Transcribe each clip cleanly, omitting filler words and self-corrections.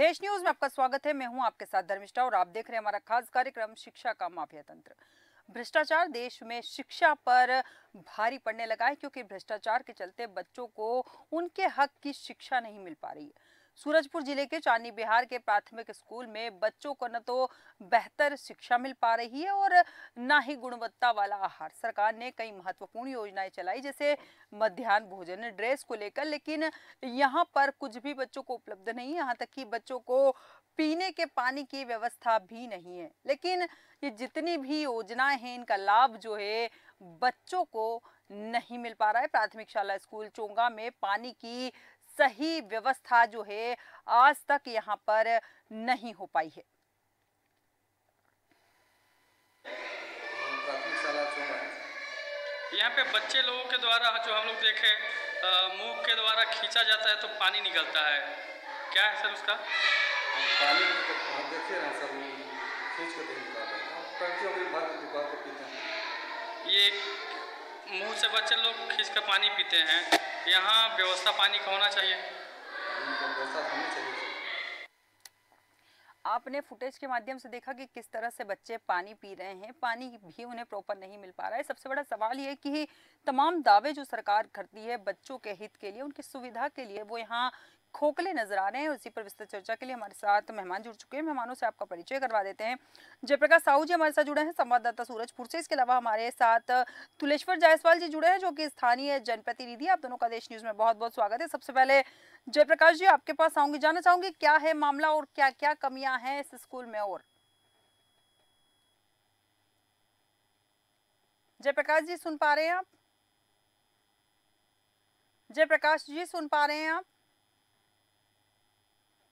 देश न्यूज में आपका स्वागत है। मैं हूं आपके साथ धर्मिष्ठा और आप देख रहे हैं हमारा खास कार्यक्रम शिक्षा का माफिया तंत्र। भ्रष्टाचार देश में शिक्षा पर भारी पड़ने लगा है क्योंकि भ्रष्टाचार के चलते बच्चों को उनके हक की शिक्षा नहीं मिल पा रही है। सूरजपुर जिले के चांदी बिहार के प्राथमिक स्कूल में बच्चों को न तो बेहतर शिक्षा मिल पा रही है और न ही गुणवत्ता वाला आहार। सरकार ने कई महत्वपूर्ण योजनाएं चलाई जैसे मध्याह्न भोजन, ड्रेस को लेकर, लेकिन यहाँ पर कुछ भी बच्चों को उपलब्ध नहीं है। यहाँ तक कि बच्चों को पीने के पानी की व्यवस्था भी नहीं है। लेकिन ये जितनी भी योजनाएं हैं इनका लाभ जो है बच्चों को नहीं मिल पा रहा है। प्राथमिक शाला स्कूल चोंगा में पानी की सही व्यवस्था जो है आज तक यहाँ पर नहीं हो पाई है। यहाँ पे बच्चे लोगों के द्वारा जो हम लोग देखे मुंह के द्वारा खींचा जाता है तो पानी निकलता है, क्या है सर उसका? पानी देखिए ना सर, खींच के निकाल रहे हैं, टंकियों में भर के दुकान को पीते हैं। ये मुंह से बच्चे लोग खींच कर पानी पीते हैं। यहाँ व्यवस्था पानी का होना चाहिए। व्यवस्था होनी चाहिए। आपने फुटेज के माध्यम से देखा कि किस तरह से बच्चे पानी पी रहे हैं, पानी भी उन्हें प्रॉपर नहीं मिल पा रहा है। सबसे बड़ा सवाल ये है कि तमाम दावे जो सरकार करती है बच्चों के हित के लिए, उनकी सुविधा के लिए, वो यहाँ खोखले नजर आ रहे हैं। उसी पर विस्तृत चर्चा के लिए हमारे साथ मेहमान जुड़ चुके हैं। मेहमानों से आपका परिचय करवा देते हैं। जयप्रकाश साहू जी हमारे साथ जुड़े हैं, संवाददाता सूरजपुर से। इसके अलावा हमारे साथ तुलेश्वर जायसवाल जी जुड़े हैं जो कि स्थानीय जनप्रतिनिधि। आप दोनों का देश न्यूज में बहुत बहुत स्वागत है। सबसे पहले जयप्रकाश जी आपके पास आऊंगी, जानना चाहूंगी क्या है मामला और क्या क्या कमियां हैं इस स्कूल में। और जयप्रकाश जी सुन पा रहे हैं आप? जयप्रकाश जी सुन पा रहे हैं आप?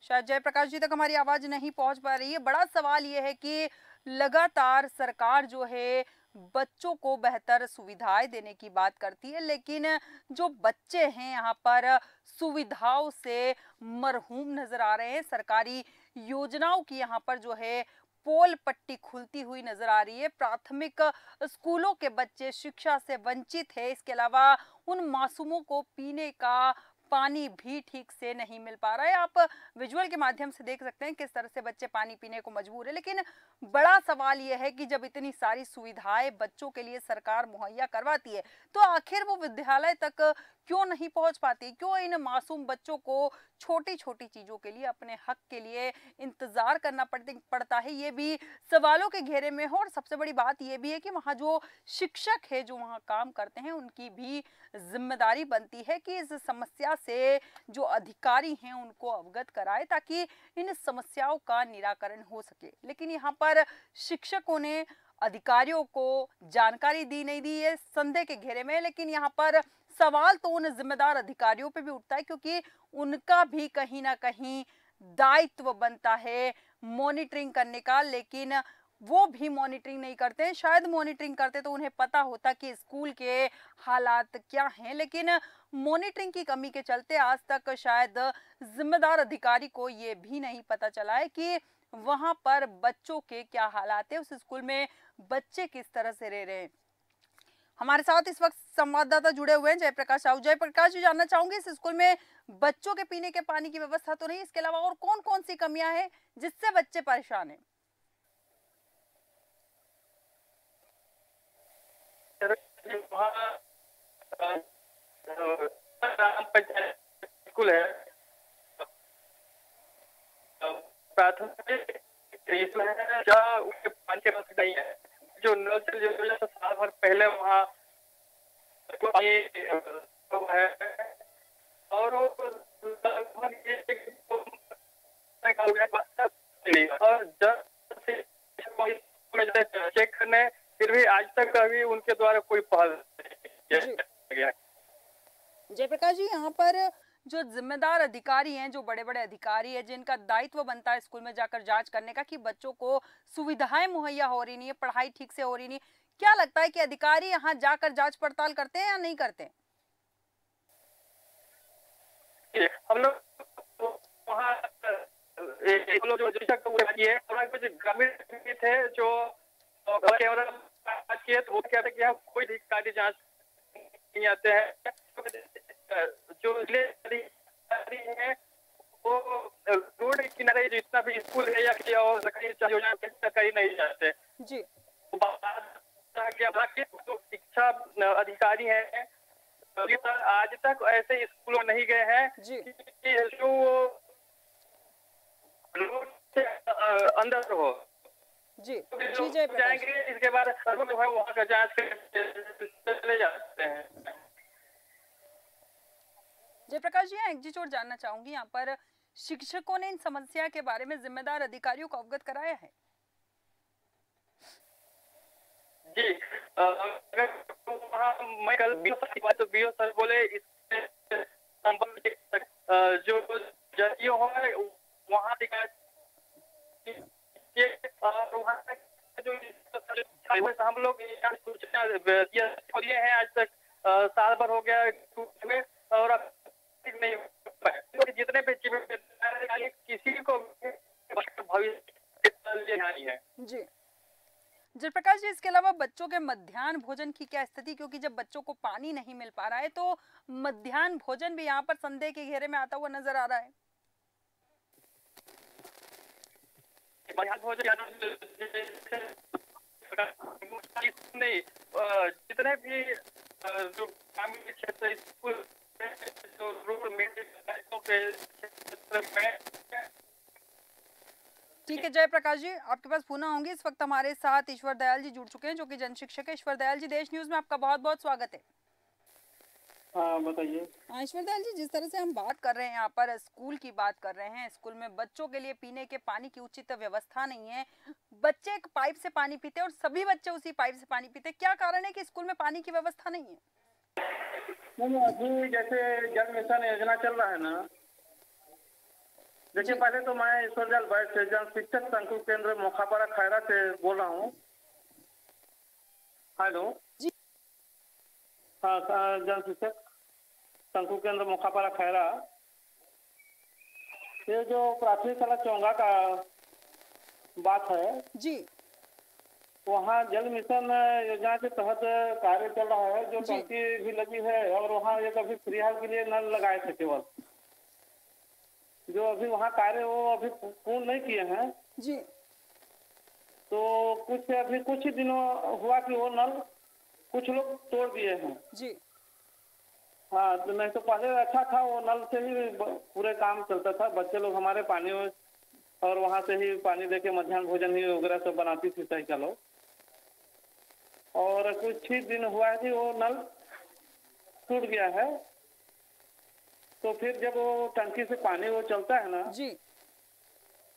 शायद जयप्रकाश जी तक हमारी आवाज नहीं पहुंच पा रही है। बड़ा सवाल यह है कि लगातार सरकार जो है बच्चों को बेहतर सुविधाएं देने की बात करती है, लेकिन जो बच्चे हैं यहाँ पर सुविधाओं से मरहूम नजर आ रहे हैं। सरकारी योजनाओं की यहाँ पर जो है पोल पट्टी खुलती हुई नजर आ रही है। प्राथमिक स्कूलों के बच्चे शिक्षा से वंचित है। इसके अलावा उन मासूमों को पीने का पानी भी ठीक से नहीं मिल पा रहा है। आप विजुअल के माध्यम से देख सकते हैं किस तरह से बच्चे पानी पीने को मजबूर है। लेकिन बड़ा सवाल यह है कि जब इतनी सारी सुविधाएं बच्चों के लिए सरकार मुहैया करवाती है तो आखिर वो विद्यालय तक क्यों नहीं पहुंच पाती? क्यों इन मासूम बच्चों को छोटी छोटी चीजों के लिए, अपने हक के लिए इंतजार करना पड़ता है? ये भी सवालों के घेरे में हो। और सबसे बड़ी बात यह भी है कि वहाँ जो शिक्षक है, जो वहाँ काम करते हैं, उनकी भी जिम्मेदारी बनती है कि इस समस्या से जो अधिकारी हैं उनको अवगत कराए ताकि इन समस्याओं का निराकरण हो सके। लेकिन यहाँ पर शिक्षकों ने अधिकारियों को जानकारी दी नहीं दी, ये संदेह के घेरे में। लेकिन यहाँ पर सवाल तो उन जिम्मेदार अधिकारियों पे भी उठता है क्योंकि उनका भी कहीं ना कहीं दायित्व बनता है मॉनिटरिंग करने का, लेकिन वो भी मॉनिटरिंग नहीं करते हैं। शायद मॉनिटरिंग करते तो उन्हें पता होता कि स्कूल के हालात क्या हैं, लेकिन मॉनिटरिंग की कमी के चलते आज तक शायद जिम्मेदार अधिकारी को ये भी नहीं पता चला है कि वहां पर बच्चों के क्या हालात है, उस स्कूल में बच्चे किस तरह से रह रहे हैं। हमारे साथ इस वक्त संवाददाता जुड़े हुए हैं जयप्रकाश साहू। जयप्रकाश जी जानना चाहूंगी इस स्कूल में बच्चों के पीने के पानी की व्यवस्था तो नहीं, इसके अलावा और कौन कौन सी कमियां हैं जिससे बच्चे परेशान हैं? स्कूल है प्राथमिक, इसमें पानी के पास नहीं है। जो नल जल योजना से साल भर पहले वहाँ है और चेक करने, फिर भी आज तक अभी उनके द्वारा कोई पहल नहीं किया। जयप्रकाश जी यहाँ पर जो जिम्मेदार अधिकारी हैं, जो बड़े बड़े अधिकारी हैं, जिनका दायित्व बनता है स्कूल में जाकर जांच करने का कि बच्चों को सुविधाएं मुहैया हो रही नहीं है, पढ़ाई ठीक से हो रही नहीं, क्या लगता है कि अधिकारी यहाँ जाकर जांच पड़ताल करते हैं या नहीं करते? हम लोग वहाँ जो कुछ ग्रामीण थे जो किए तो वो कहते कि यहाँ कोई अधिकारी जांच नहीं आते हैं। जो जिले अधिकारी हैं वो रोड के किनारे जितना भी स्कूल है या किसी और सरकारी योजना सरकारी नहीं जाते। जी जो शिक्षा अधिकारी हैं अभी तक आज तक ऐसे स्कूलों में नहीं गए हैं जी कि जो रोड से अंदर हो। जी तो जी लोग जयप्रकाश जाएंगे, इसके बाद जो है वहाँ का जांच करके चले जाते हैं। जयप्रकाश जी, यहाँ एक चीज और जानना चाहूंगी, यहाँ पर शिक्षकों ने इन समस्या के बारे में जिम्मेदार अधिकारियों को अवगत कराया है? जी अगर वहाँ मैं कल बीओ सर की बात तो बीओ सर बोले इससे संबंधित जो जजियो है वहाँ शिकायत और वहाँ जो हम लोग सूचना दिए हैं आज तक साल भर हो गया और अब नहीं जितने भी किसी को भविष्य नहीं है। जी जयप्रकाश जी, इसके अलावा बच्चों के मध्याह्न भोजन की क्या स्थिति, क्योंकि जब बच्चों को पानी नहीं मिल पा रहा है तो मध्याह्न भोजन भी यहाँ पर संदेह के घेरे में आता हुआ नजर आ रहा है। मध्याह्न भोजन नहीं जितने भी जो ग्रामीण क्षेत्र स्कूल जो रूरल मिडिल के क्षेत्र में। ठीक है जयप्रकाश जी, आपके पास पुनः होंगे। इस वक्त हमारे साथ ईश्वर दयाल जी जुड़ चुके हैं जो कि जन शिक्षक है। ईश्वर दयाल जी, देश न्यूज में आपका बहुत बहुत स्वागत है। हाँ बताइए। ईश्वर दयाल जी, जिस तरह से हम बात कर रहे हैं, यहाँ पर स्कूल की बात कर रहे हैं, स्कूल में बच्चों के लिए पीने के पानी की उचित व्यवस्था नहीं है, बच्चे एक पाइप से पानी पीते हैं और सभी बच्चे उसी पाइप से पानी पीते हैं। क्या कारण है कि स्कूल में पानी की व्यवस्था नहीं है? नहीं, अभी जैसे जल मिशन योजना चल रहा है ना, देखिए पहले तो मैं ईश्वर दयाल बैठ से जन शिक्षक शंकु केंद्र मोखापाड़ा खैरा से बोल रहा हूँ। हेलो जी हाँ, जन शिक्षक शंकु केंद्र मोखापाड़ा खैरा। ये जो प्राथमिक शाला चौंगा का बात है जी वहाँ जल मिशन योजना के तहत कार्य चल रहा है, जो टंकी भी लगी है और वहाँ एक अभी फिलहाल के लिए नल लगाए थे केवल, जो अभी वहाँ कार्य वो अभी पूर्ण नहीं किए हैं। जी तो कुछ ही दिनों हुआ कि वो नल कुछ लोग तोड़ दिए हैं। जी हाँ, तो नहीं तो पहले अच्छा था, वो नल से ही पूरे काम चलता था, बच्चे लोग हमारे पानी और वहाँ से ही पानी देके मध्याह्न भोजन ही वगैरह सब बनाती थी सही लोग। और कुछ ही दिन हुआ है कि वो नल टूट गया है। तो फिर जब वो टंकी से पानी वो चलता है ना जी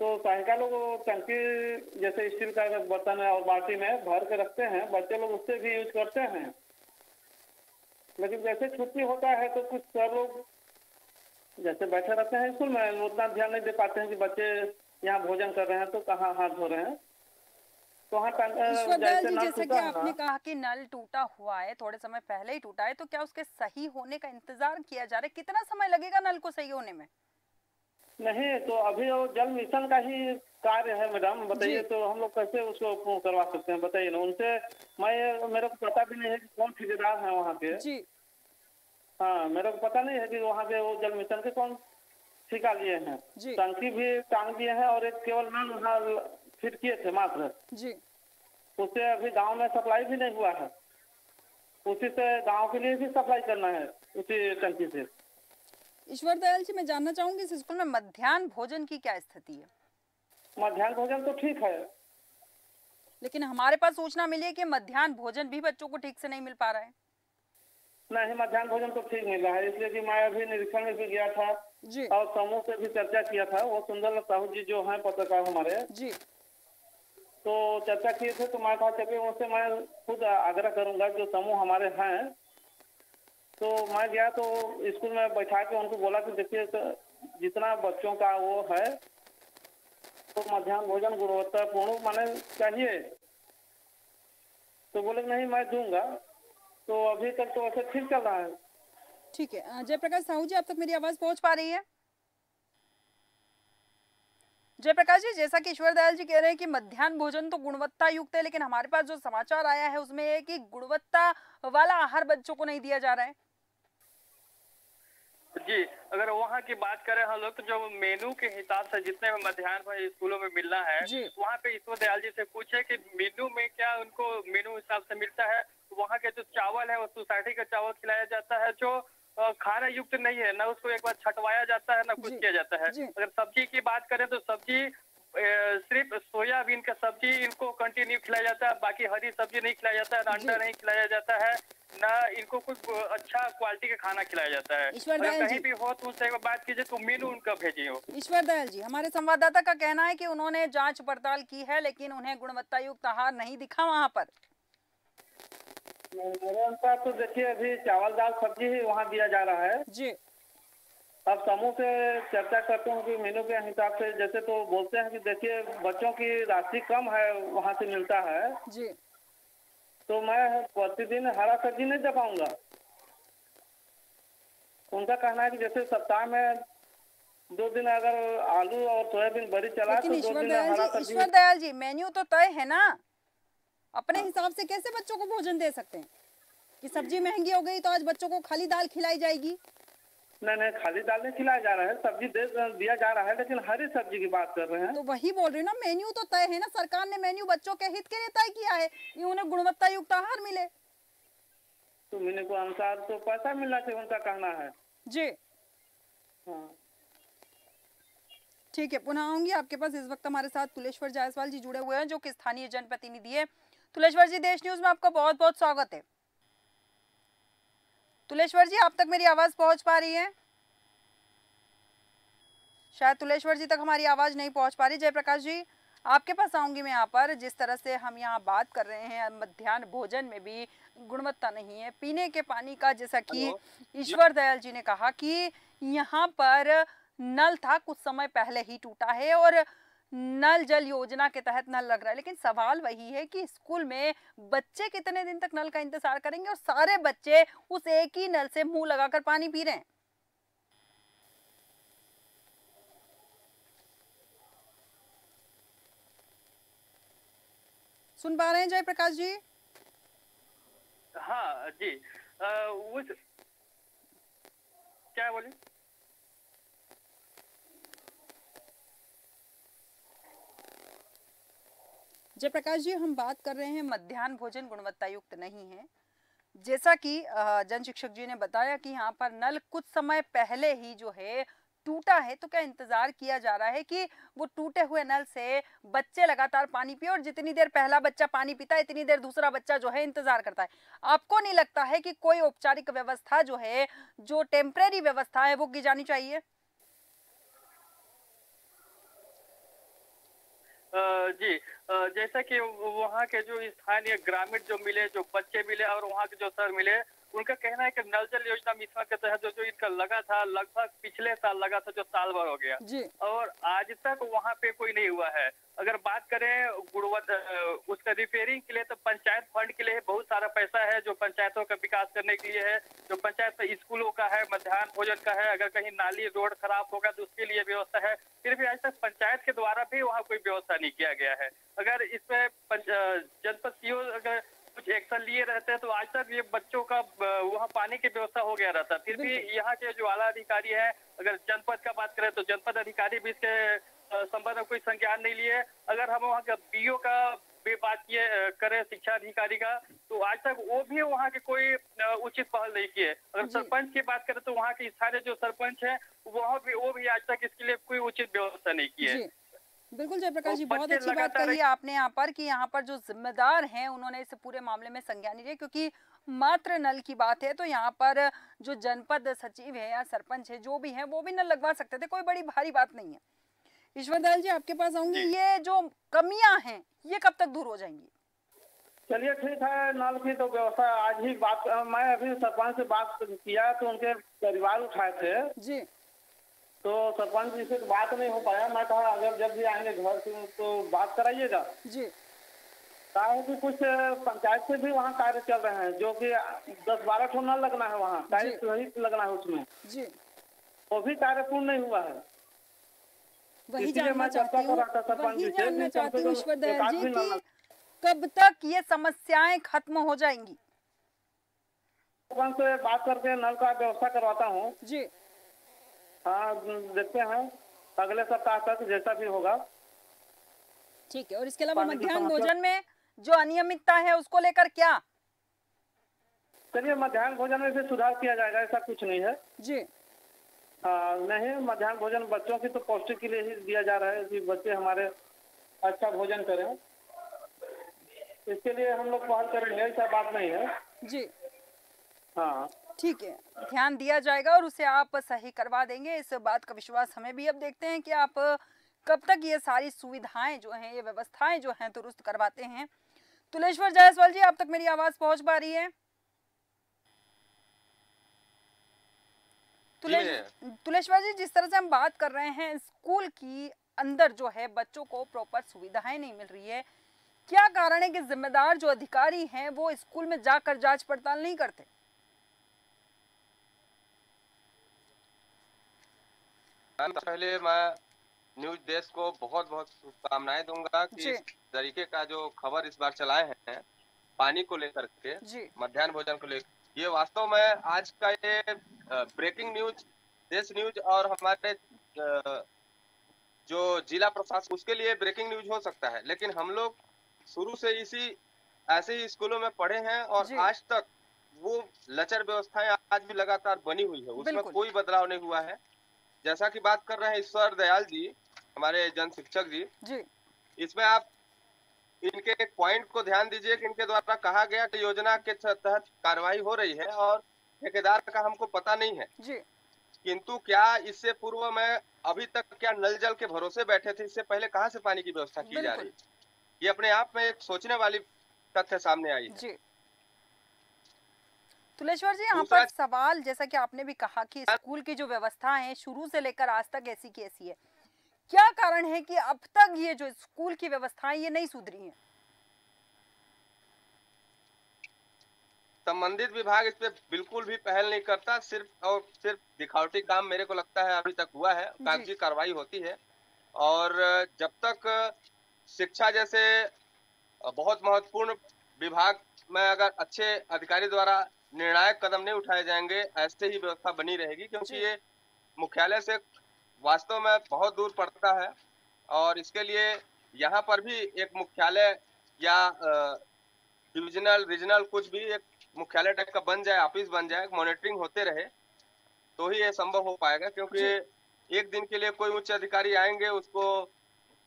तो सहायिका लोग वो टंकी जैसे स्टील का बर्तन है और बाल्टी में भर के रखते हैं, बच्चे लोग उससे भी यूज करते हैं। लेकिन जैसे छुट्टी होता है तो कुछ सर लोग जैसे बैठे रहते हैं स्कूल में, उतना ध्यान नहीं दे पाते हैं कि बच्चे यहाँ भोजन कर रहे हैं तो कहाँ हाथ धो रहे हैं। तो ईश्वर दयाल जी, जैसे कि हाँ, आपने कहा कि नल टूटा हुआ है, थोड़े समय पहले ही टूटा है, तो क्या उसके सही होने का इंतजार किया जा रहा है? कितना समय लगेगा नल को सही होने में? नहीं तो अभी वो जल मिशन का ही कार्य है मैडम, बताइए तो हम लोग कैसे उसको करवा सकते हैं, बताइए ना। उनसे मेरे को पता भी नहीं है कि कौन ठेकेदार है वहाँ के। जी हाँ, मेरे को पता नहीं है कि वहाँ पे वो जल मिशन के कौन ठेका लिए हैं। जी टंकी भी टांग दिए हैं और एक केवल नल वहाँ फिट किए थे मात्र, जी उससे अभी गांव में सप्लाई भी नहीं हुआ है। उसी से गांव के लिए भी सप्लाई करना है उसी टंकी से। ईश्वर दयाल जी, मैं जानना चाहूंगी इस स्कूल में मध्याह्न भोजन की क्या स्थिति है? मध्याह्न भोजन तो ठीक है, लेकिन हमारे पास सूचना मिली है कि मध्याह्न भोजन भी बच्चों को ठीक से नहीं मिल पा रहा है। नहीं मध्याह्न भोजन तो ठीक मिल रहा है, इसलिए कि मैं अभी निरीक्षण में भी गया था जी और समूह से भी चर्चा किया था। वो सुंदर साहू जी जो हैं पत्रकार हमारे, जी तो चर्चा किए थे। तो मैं कहा चलिए उनसे मैं खुद आग्रह करूंगा, जो समूह हमारे हैं। तो मैं गया तो स्कूल में बैठा के उनको बोला कि देखिए जितना बच्चों का वो है तो मध्याह्न भोजन गुणवत्तापूर्ण माने चाहिए। तो बोले नहीं मैं दूंगा। तो अभी तक तो वैसे ठीक चल रहा है। ठीक है जयप्रकाश साहू जी, अब तक मेरी आवाज पहुंच पा रही है? जयप्रकाश जी, जैसा कि ईश्वर दयाल जी कह रहे हैं कि मध्याह्न भोजन तो गुणवत्ता युक्त है, लेकिन हमारे पास जो समाचार आया है उसमें है कि गुणवत्ता वाला आहार बच्चों को नहीं दिया जा रहा है। जी, अगर वहाँ की बात करें हम लोग तो जो मेनू के हिसाब से जितने भी मध्याह्न भोजन स्कूलों में मिलना है, जी। वहाँ पे ईश्वर दयाल जी से पूछे कि मेनू में क्या उनको मेनू हिसाब से मिलता है। वहाँ के जो चावल है वो सोसाइटी का चावल खिलाया जाता है जो खाना युक्त नहीं है, ना उसको एक बार छँटवाया जाता है, ना कुछ जी। किया जाता है। जी। अगर सब्जी की बात करें तो सब्जी सिर्फ सोयाबीन का सब्जी इनको कंटिन्यू खिलाया जाता है, बाकी हरी सब्जी नहीं खिलाया जाता है, ना अंडा जी। नहीं खिलाया जाता है, ना इनको कुछ अच्छा क्वालिटी का खाना खिलाया जाता है। ईश्वर अगर दयाल कहीं जी। भी हो तो उनसे एक बार बात कीजिए तो मेनू उनका भेजिए हो। ईश्वर दयाल जी, हमारे संवाददाता का कहना है कि उन्होंने जांच पड़ताल की है लेकिन उन्हें गुणवत्ता युक्त आहार नहीं दिखा वहां पर। मेरे अनुसार तो देखिए अभी चावल दाल सब्जी ही वहाँ दिया जा रहा है। जी। अब समूह से चर्चा करते हैं कि मेनू के हिसाब से जैसे तो बोलते हैं कि देखिए बच्चों की राशि कम है वहाँ से मिलता है, जी। तो मैं प्रतिदिन हरा सब्जी नहीं दे पाऊंगा। उनका कहना है कि जैसे सप्ताह में 2 दिन अगर आलू और सोयाबीन बड़ी चला लेकिन तो 2 दिन हरा सब्जी। ईश्वर दयाल जी, मेन्यू तो तय है ना, अपने हिसाब से कैसे बच्चों को भोजन दे सकते हैं कि सब्जी महंगी हो गई तो आज बच्चों को खाली दाल खिलाई जाएगी? नहीं, खाली दाल नहीं खिलाया जा रहा है, सब्जी दिया जा रहा है, लेकिन हरी सब्जी की बात कर रहे हैं। तो वही बोल रही हूँ ना, मेन्यू तो तय है ना, सरकार ने मेन्यू बच्चों के हित के लिए तय किया है कि उन्हें गुणवत्ता युक्त आहार मिले। तो मेनू के अनुसार तो पैसा मिलना चाहिए, उनका कहना है। जी। हाँ। ठीक है, पुनः आऊंगी आपके पास। इस वक्त हमारे साथ तुलेश्वर जायसवाल जी जुड़े हुए हैं जो कि स्थानीय जनप्रतिनिधि है। तुलेश्वर जी, देश न्यूज में आपका बहुत बहुत स्वागत है। तुलेश्वर जी, आप तक मेरी आवाज पहुंच पा रही है? शायद तुलेश्वर जी तक हमारी आवाज नहीं पहुंच पा रही। जयप्रकाश जी, आपके पास आऊंगी मैं यहाँ पर। जिस तरह से हम यहाँ बात कर रहे हैं, मध्याह्न भोजन में भी गुणवत्ता नहीं है, पीने के पानी का, जैसा कि ईश्वर दयाल जी ने कहा कि यहाँ पर नल था, कुछ समय पहले ही टूटा है और नल जल योजना के तहत नल लग रहा है, लेकिन सवाल वही है कि स्कूल में बच्चे कितने दिन तक नल का इंतजार करेंगे और सारे बच्चे उस एक ही नल से मुंह लगाकर पानी पी रहे हैं। सुन पा रहे हैं जयप्रकाश जी? हाँ जी, उस क्या बोले? जयप्रकाश जी, हम बात कर रहे हैं मध्याह्न भोजन गुणवत्ता युक्त नहीं है। जैसा कि जन शिक्षक जी ने बताया कि यहाँ पर नल कुछ समय पहले ही जो है टूटा है, तो क्या इंतजार किया जा रहा है कि वो टूटे हुए नल से बच्चे लगातार पानी पिए और जितनी देर पहला बच्चा पानी पीता है इतनी देर दूसरा बच्चा जो है इंतजार करता है? आपको नहीं लगता है कि कोई औपचारिक व्यवस्था जो है, जो टेम्परेरी व्यवस्था है, वो की जानी चाहिए? जी, जैसा कि वहाँ के जो स्थानीय ग्रामीण जो मिले, जो बच्चे मिले और वहाँ के जो सर मिले, उनका कहना है कि नल जल योजना मिशन के तहत जो इनका लगा था, लगभग पिछले साल लगा था, जो साल भर हो गया जी। और आज तक वहाँ पे कोई नहीं हुआ है। अगर बात करें गुणवत्ता उसका रिपेयरिंग के लिए तो पंचायत फंड के लिए बहुत सारा पैसा है जो पंचायतों का विकास करने के लिए है, जो पंचायत स्कूलों का है, मध्याह्न भोजन का है, अगर कहीं नाली रोड खराब होगा तो उसके लिए व्यवस्था है, फिर भी आज तक पंचायत के द्वारा भी वहाँ कोई व्यवस्था नहीं किया गया है। अगर इसमें जनपद सीओ अगर कुछ एक्शन लिए रहते हैं तो आज तक ये बच्चों का वहाँ पानी की व्यवस्था हो गया रहता। फिर भी यहाँ के जो आला अधिकारी है, अगर जनपद का बात करें तो जनपद अधिकारी भी इसके संबंध में कोई संज्ञान नहीं लिए। अगर हम वहाँ का बीओ का भी बात किए करें, शिक्षा अधिकारी का, तो आज तक वो भी वहाँ के कोई उचित पहल नहीं किए। अगर सरपंच की बात करें तो वहाँ के स्थानीय जो सरपंच है वो भी आज तक इसके लिए कोई उचित व्यवस्था नहीं की है। बिल्कुल जयप्रकाश जी, बहुत अच्छी बात कही है आपने यहाँ पर कि यहाँ पर जो जिम्मेदार हैं उन्होंने इस पूरे मामले में संज्ञान नहीं लिया, क्योंकि मात्र नल की बात है तो यहाँ पर जो जनपद सचिव है या सरपंच है जो भी है वो भी नल लगवा सकते थे, कोई बड़ी भारी बात नहीं है। ईश्वर दयाल जी, आपके पास आऊंगी। ये जो कमियां हैं ये कब तक दूर हो जाएंगी? चलिए ठीक है, नल की तो व्यवस्था आज ही बात, मैं अभी सरपंच से बात किया तो उनके परिवार उठाए थे जी, तो सरपंच जी से बात नहीं हो पाया। मैं कहा अगर जब भी आएंगे घर से तो बात कराइएगा जी। कहा है कि कुछ पंचायत से भी वहाँ कार्य चल रहे हैं जो कि 10-12 ठो नल लगना है, वहाँ टाइल्स सहित लगना है उसमें जी, वो भी कार्य पूर्ण नहीं हुआ है। वही जानना चाहती हूँ ईश्वर दयाल जी कि कब तक ये समस्याएं खत्म हो जाएंगी? सरपंच से बात करके नल का व्यवस्था करवाता हूँ जी। हाँ, देखते हैं अगले सप्ताह तक जैसा भी होगा। ठीक है, और इसके अलावा पानी की मध्याह्न समस्या। भोजन में जो अनियमितता है उसको लेकर क्या? चलिए, मध्याह्न भोजन में भी सुधार किया जाएगा, ऐसा कुछ नहीं है। जी। हाँ, नहीं, मध्याह्न भोजन बच्चों की तो पौष्टिक के लिए ही दिया जा रहा है कि बच्चे हमारे अच्छा भोजन करें। इसके लिए हम लोग पहल करेंगे, ऐसा बात नहीं है। जी, हाँ, ठीक है, ध्यान दिया जाएगा और उसे आप सही करवा देंगे, इस बात का विश्वास हमें भी। अब देखते हैं कि आप कब तक ये सारी सुविधाएं जो हैं, ये व्यवस्थाएं जो हैं दुरुस्त करवाते हैं। तुलेश्वर जायसवाल जी, आप तक मेरी आवाज पहुंच पा रही है? तुलेश्वर जी, जिस तरह से हम बात कर रहे हैं, स्कूल की अंदर जो है बच्चों को प्रॉपर सुविधाएं नहीं मिल रही है, क्या कारण है कि जिम्मेदार जो अधिकारी हैं वो स्कूल में जाकर जांच पड़ताल नहीं करते? पहले मैं न्यूज डेस्क को बहुत बहुत शुभकामनाएं दूंगा कि जी। इस तरीके का जो खबर इस बार चलाए हैं पानी को लेकर के, जी। मध्याह्न भोजन को लेकर, ये वास्तव में आज का ये ब्रेकिंग न्यूज, देश न्यूज और हमारे जो जिला प्रशासन, उसके लिए ब्रेकिंग न्यूज हो सकता है, लेकिन हम लोग शुरू से ऐसे ही स्कूलों में पढ़े हैं और जी। आज तक वो लचर व्यवस्थाएं आज भी लगातार बनी हुई है, उसमें बिल्कुल। कोई बदलाव नहीं हुआ है। जैसा कि बात कर रहे हैं ईश्वर दयाल जी, हमारे जन शिक्षक जी, जी। इसमें आप इनके एक पॉइंट को ध्यान दीजिए कि इनके द्वारा कहा गया कि योजना के तहत कार्रवाई हो रही है और ठेकेदार का हमको पता नहीं है, जी। किंतु क्या इससे पूर्व में अभी तक क्या नल जल के भरोसे बैठे थे? इससे पहले कहाँ से पानी की व्यवस्था की जा रही है? ये अपने आप में एक सोचने वाली तथ्य सामने आई है। जी। तुलेश्वर जी, यहाँ दूसरा पर सवाल, जैसा कि आपने भी कहा कि स्कूल की जो व्यवस्था है शुरू से लेकर आज तक ऐसी की ऐसी है, क्या कारण है कि अब तक ये जो स्कूल की व्यवस्थाएं ये नहीं सुधरी हैं? संबंधित विभाग इस पे बिल्कुल भी पहल नहीं करता, सिर्फ और सिर्फ दिखावटी काम मेरे को लगता है अभी तक हुआ है, कागजी कार्रवाई होती है। और जब तक शिक्षा जैसे बहुत महत्वपूर्ण विभाग में अगर अच्छे अधिकारी द्वारा निर्णायक कदम नहीं उठाए जाएंगे, ऐसे ही व्यवस्था बनी रहेगी, क्योंकि ये मुख्यालय से वास्तव में बहुत दूर पड़ता है और इसके लिए यहाँ पर भी एक मुख्यालय या डिविजनल रीजनल कुछ भी एक मुख्यालय टाइप का बन जाए, ऑफिस बन जाए, मॉनिटरिंग होते रहे, तो ही ये संभव हो पाएगा। क्योंकि एक दिन के लिए कोई उच्च अधिकारी आएंगे, उसको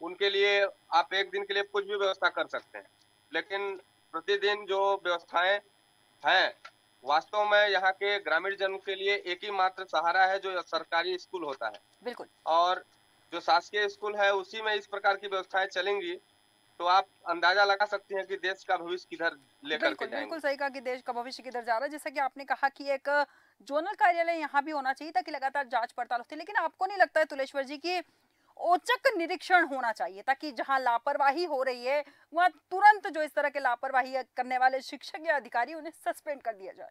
उनके लिए आप एक दिन के लिए कुछ भी व्यवस्था कर सकते हैं, लेकिन प्रतिदिन जो व्यवस्थाएं हैं, वास्तव में यहाँ के ग्रामीण जन के लिए एक ही मात्र सहारा है जो सरकारी स्कूल होता है। बिल्कुल। और जो शासकीय स्कूल है उसी में इस प्रकार की व्यवस्थाएं चलेंगी, तो आप अंदाजा लगा सकते हैं कि देश का भविष्य किधर लेकर के जाएंगे। बिल्कुल सही कहा कि देश का भविष्य किधर जा रहा है। जैसा कि आपने कहा कि एक जोनल कार्यालय यहाँ भी होना चाहिए ताकि लगातार जांच पड़ताल होती है, लेकिन आपको नहीं लगता है तुलेश्वर जी कि औचक निरीक्षण होना चाहिए ताकि जहां लापरवाही हो रही है वहां तुरंत जो इस तरह के लापरवाही करने वाले शिक्षक या अधिकारी उन्हें सस्पेंड कर दिया जाए?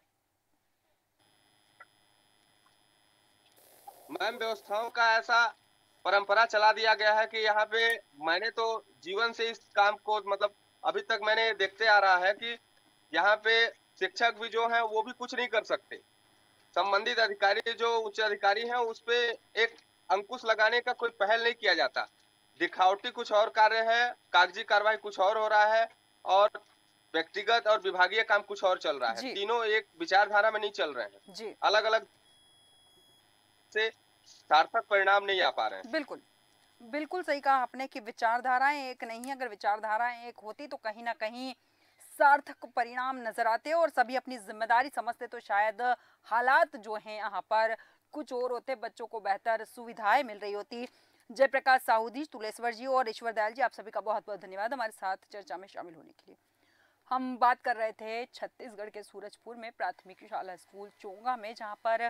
मैम, व्यवस्थाओं का ऐसा परंपरा चला दिया गया है कि यहाँ पे मैंने तो जीवन से इस काम को, मतलब अभी तक मैंने देखते आ रहा है कि यहाँ पे शिक्षक भी जो है वो भी कुछ नहीं कर सकते। संबंधित अधिकारी जो उच्च अधिकारी हैं उस पे एक अंकुश लगाने का कोई पहल नहीं किया जाता। दिखावटी कुछ और कार्य है, कागजी कार्रवाई कुछ और हो रहा है और व्यक्तिगत और विभागीय काम कुछ और चल रहा है। तीनों एक विचारधारा में नहीं चल रहे हैं, अलग अलग से सार्थक परिणाम नहीं आ पा रहे हैं। बिल्कुल सही कहा आपने कि विचारधाराएं एक नहीं है। अगर विचारधाराएं एक होती तो कहीं ना कहीं सार्थक परिणाम नजर आते और सभी अपनी जिम्मेदारी समझते, तो शायद हालात जो हैं यहाँ पर कुछ और होते, बच्चों को बेहतर सुविधाएं मिल रही होती। जयप्रकाश साहू जी, तुलेश्वर जी और ईश्वर दयाल जी, आप सभी का बहुत बहुत धन्यवाद हमारे साथ चर्चा में शामिल होने के लिए। हम बात कर रहे थे छत्तीसगढ़ के सूरजपुर में प्राथमिक शाला स्कूल चोंगा में, जहाँ पर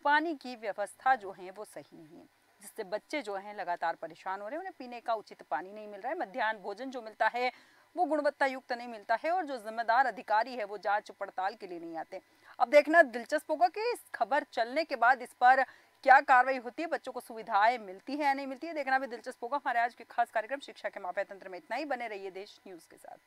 पानी की व्यवस्था जो है वो सही नहीं है, जिससे बच्चे जो हैं लगातार परेशान हो रहे हैं। उन्हें पीने का उचित पानी नहीं मिल रहा है, मध्याह्न भोजन जो मिलता है वो गुणवत्ता युक्त नहीं मिलता है और जो जिम्मेदार अधिकारी है वो जांच पड़ताल के लिए नहीं आते। अब देखना दिलचस्प होगा कि इस खबर चलने के बाद इस पर क्या कार्रवाई होती है, बच्चों को सुविधाएं मिलती है या नहीं मिलती है, देखना भी दिलचस्प होगा। हमारे आज के खास कार्यक्रम शिक्षा के मापे तंत्र में इतना ही। बने रहिए देश न्यूज के साथ।